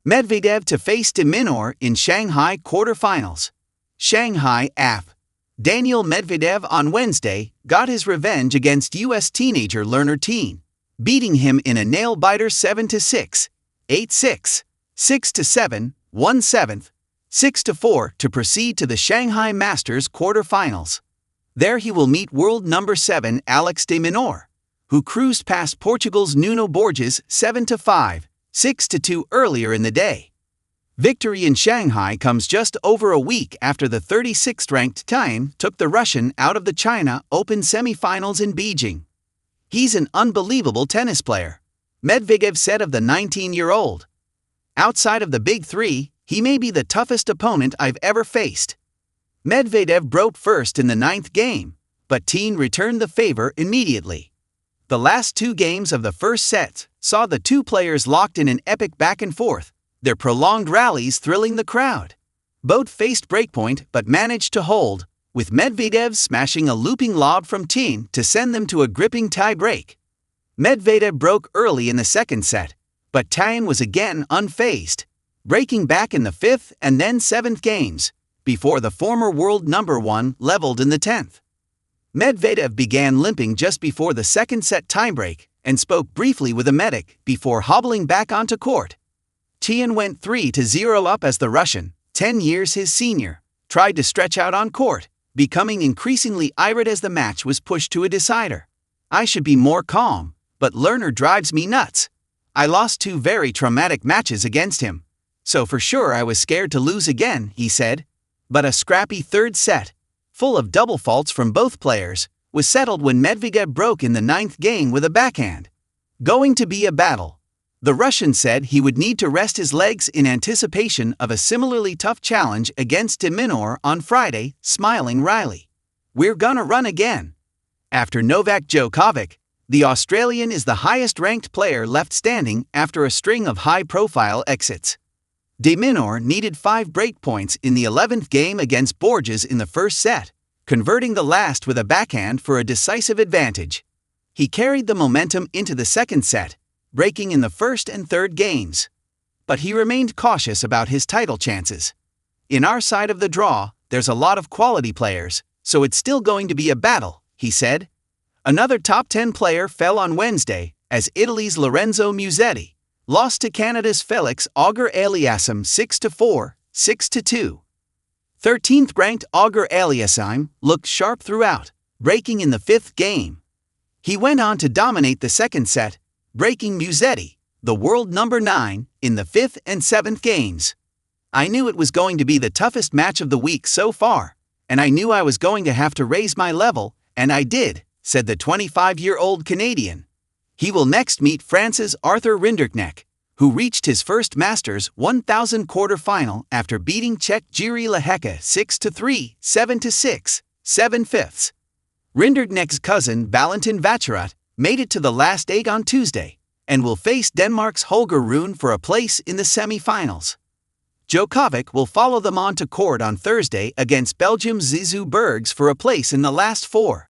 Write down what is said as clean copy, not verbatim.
Medvedev to face de Minaur in Shanghai quarterfinals. Shanghai app. Daniil Medvedev on Wednesday got his revenge against U.S. teenager Learner Tien, beating him in a nail-biter 7-6, 8-6, 6-7, 1/7, 6-4 to proceed to the Shanghai Masters quarterfinals. There he will meet world number 7 Alex de Minaur, who cruised past Portugal's Nuno Borges 7-5, 6-2 earlier in the day. Victory in Shanghai comes just over a week after the 36th-ranked Tien took the Russian out of the China Open semifinals in Beijing. "He's an unbelievable tennis player," Medvedev said of the 19-year-old. "Outside of the big three, he may be the toughest opponent I've ever faced." Medvedev broke first in the 9th game, but Tien returned the favor immediately. The last two games of the first set saw the two players locked in an epic back-and-forth, their prolonged rallies thrilling the crowd. Both faced breakpoint but managed to hold, with Medvedev smashing a looping lob from Tien to send them to a gripping tie-break. Medvedev broke early in the second set, but Tien was again unfazed, breaking back in the 5th and then 7th games, before the former world number 1 leveled in the 10th. Medvedev began limping just before the second set tiebreak and spoke briefly with a medic before hobbling back onto court. Tien went 3-0 up as the Russian, 10 years his senior, tried to stretch out on court, becoming increasingly irate as the match was pushed to a decider. "I should be more calm, but Learner drives me nuts. I lost 2 very traumatic matches against him, so for sure I was scared to lose again," he said. But a scrappy third set, full of double faults from both players, was settled when Medvedev broke in the 9th game with a backhand. "Going to be a battle." The Russian said he would need to rest his legs in anticipation of a similarly tough challenge against de Minaur on Friday, smiling wryly. "We're gonna run again." After Novak Djokovic, the Australian is the highest-ranked player left standing after a string of high-profile exits. De Minaur needed 5 breakpoints in the 11th game against Borges in the first set, converting the last with a backhand for a decisive advantage. He carried the momentum into the second set, breaking in the first and third games. But he remained cautious about his title chances. "In our side of the draw, there's a lot of quality players, so it's still going to be a battle," he said. Another top 10 player fell on Wednesday, as Italy's Lorenzo Musetti lost to Canada's Felix Auger-Aliassime 6-4, 6-2. 13th-ranked Auger-Aliassime looked sharp throughout, breaking in the 5th game. He went on to dominate the second set, breaking Musetti, the world number 9, in the 5th and 7th games. "I knew it was going to be the toughest match of the week so far, and I knew I was going to have to raise my level, and I did," said the 25-year-old Canadian. He will next meet France's Arthur Rinderknecht, who reached his first Masters 1000 quarterfinal after beating Czech Jiří Lehecka 6-3, 7-6, 7/5. Rinderknecht's cousin Valentin Vacherat made it to the last 8 on Tuesday, and will face Denmark's Holger Rune for a place in the semi-finals. Djokovic will follow them on to court on Thursday against Belgium's Zizou Bergs for a place in the last 4.